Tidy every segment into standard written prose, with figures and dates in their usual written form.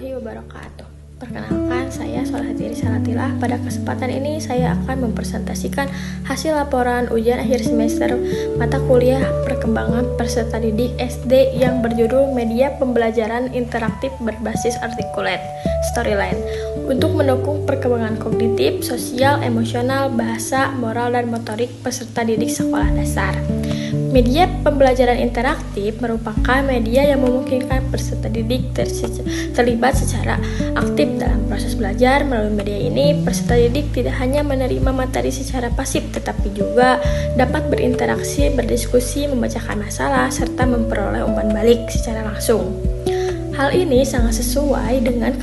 warahmatullahi wabarakatuh. Perkenalkan, saya Solahati Risalatilah. Pada kesempatan ini saya akan mempresentasikan hasil laporan ujian akhir semester mata kuliah perkembangan peserta didik SD yang berjudul Media Pembelajaran Interaktif Berbasis Articulate Storyline untuk mendukung perkembangan kognitif, sosial, emosional, bahasa, moral, dan motorik peserta didik sekolah dasar. Media pembelajaran interaktif merupakan media yang memungkinkan peserta didik terlibat secara aktif dalam proses belajar. Melalui media ini, peserta didik tidak hanya menerima materi secara pasif, tetapi juga dapat berinteraksi, berdiskusi, memecahkan masalah, serta memperoleh umpan balik secara langsung. Hal ini sangat sesuai dengan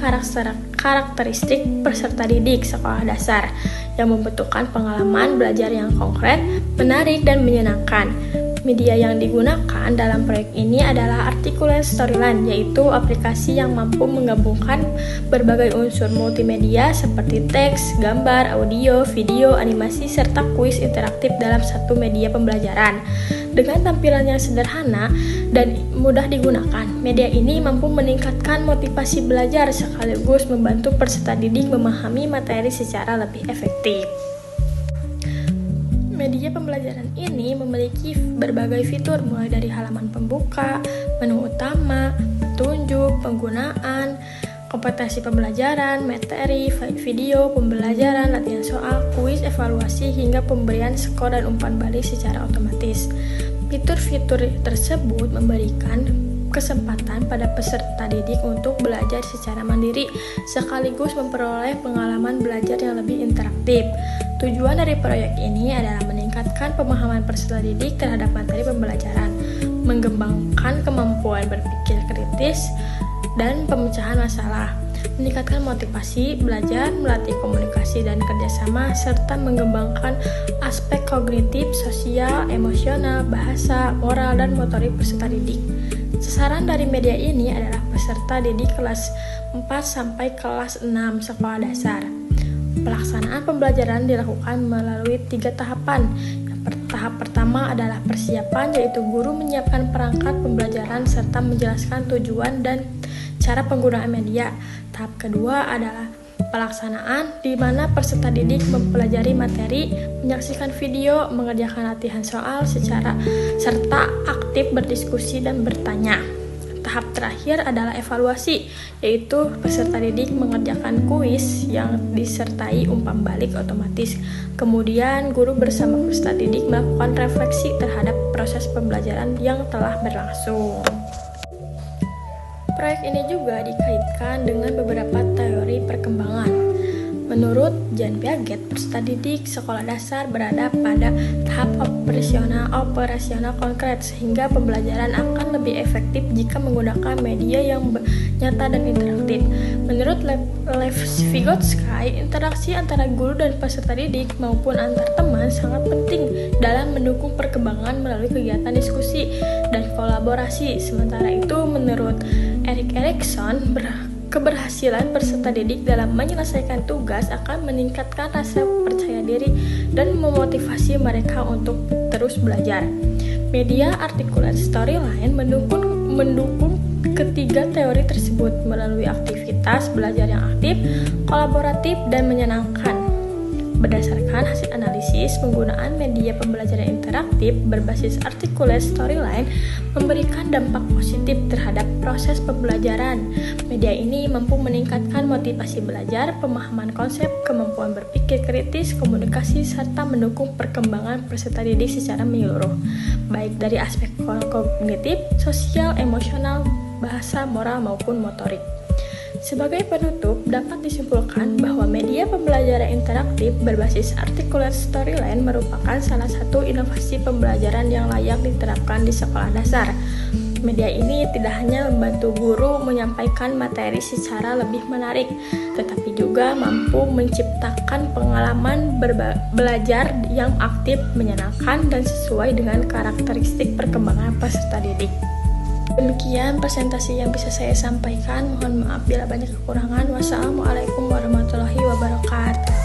karakteristik peserta didik sekolah dasar yang membutuhkan pengalaman belajar yang konkret, menarik, dan menyenangkan. Media yang digunakan dalam proyek ini adalah Articulate Storyline, yaitu aplikasi yang mampu menggabungkan berbagai unsur multimedia seperti teks, gambar, audio, video, animasi, serta kuis interaktif dalam satu media pembelajaran. Dengan tampilan yang sederhana dan mudah digunakan, media ini mampu meningkatkan motivasi belajar sekaligus membantu peserta didik memahami materi secara lebih efektif. Media pembelajaran ini memiliki berbagai fitur mulai dari halaman pembuka, menu utama, petunjuk, penggunaan, kompetensi pembelajaran, materi, video, pembelajaran, latihan soal, kuis, evaluasi, hingga pemberian skor dan umpan balik secara otomatis. Fitur-fitur tersebut memberikan kesempatan pada peserta didik untuk belajar secara mandiri sekaligus memperoleh pengalaman belajar yang lebih interaktif. Tujuan dari proyek ini adalah meningkatkan pemahaman peserta didik terhadap materi pembelajaran, mengembangkan kemampuan berpikir kritis dan pemecahan masalah, meningkatkan motivasi belajar, melatih komunikasi dan kerjasama, serta mengembangkan aspek kognitif, sosial, emosional, bahasa, moral, dan motorik peserta didik. Sasaran dari media ini adalah peserta didik kelas 4 sampai kelas 6 sekolah dasar. Pelaksanaan pembelajaran dilakukan melalui 3 tahapan. Tahap pertama adalah persiapan, yaitu guru menyiapkan perangkat pembelajaran serta menjelaskan tujuan dan cara penggunaan media. Tahap kedua adalah pelaksanaan, di mana peserta didik mempelajari materi, menyaksikan video, mengerjakan latihan soal serta aktif berdiskusi dan bertanya. Tahap terakhir adalah evaluasi, yaitu peserta didik mengerjakan kuis yang disertai umpan balik otomatis. Kemudian guru bersama peserta didik melakukan refleksi terhadap proses pembelajaran yang telah berlangsung. Proyek ini juga dikaitkan dengan beberapa teori perkembangan. Menurut Jean Piaget, peserta didik sekolah dasar berada pada tahap operasional konkret, sehingga pembelajaran akan lebih efektif jika menggunakan media yang nyata dan interaktif. Menurut Lev Vygotsky, interaksi antara guru dan peserta didik maupun antar teman sangat penting dalam mendukung perkembangan melalui kegiatan diskusi dan kolaborasi. Sementara itu, menurut Erik Erikson, keberhasilan peserta didik dalam menyelesaikan tugas akan meningkatkan rasa percaya diri dan memotivasi mereka untuk terus belajar. Media Articulate Storyline mendukung ketiga teori tersebut melalui aktivitas belajar yang aktif, kolaboratif, dan menyenangkan. Berdasarkan hasil analisis, penggunaan media pembelajaran interaktif berbasis Articulate Storyline memberikan dampak positif terhadap proses pembelajaran. Media ini mampu meningkatkan motivasi belajar, pemahaman konsep, kemampuan berpikir kritis, komunikasi, serta mendukung perkembangan peserta didik secara menyeluruh, baik dari aspek kognitif, sosial, emosional, bahasa, moral, maupun motorik. Sebagai penutup, dapat disimpulkan bahwa media pembelajaran interaktif berbasis Articulate Storyline merupakan salah satu inovasi pembelajaran yang layak diterapkan di sekolah dasar. Media ini tidak hanya membantu guru menyampaikan materi secara lebih menarik, tetapi juga mampu menciptakan pengalaman belajar yang aktif, menyenangkan, dan sesuai dengan karakteristik perkembangan peserta didik. Demikian presentasi yang bisa saya sampaikan. Mohon maaf bila banyak kekurangan. Wassalamualaikum warahmatullahi wabarakatuh.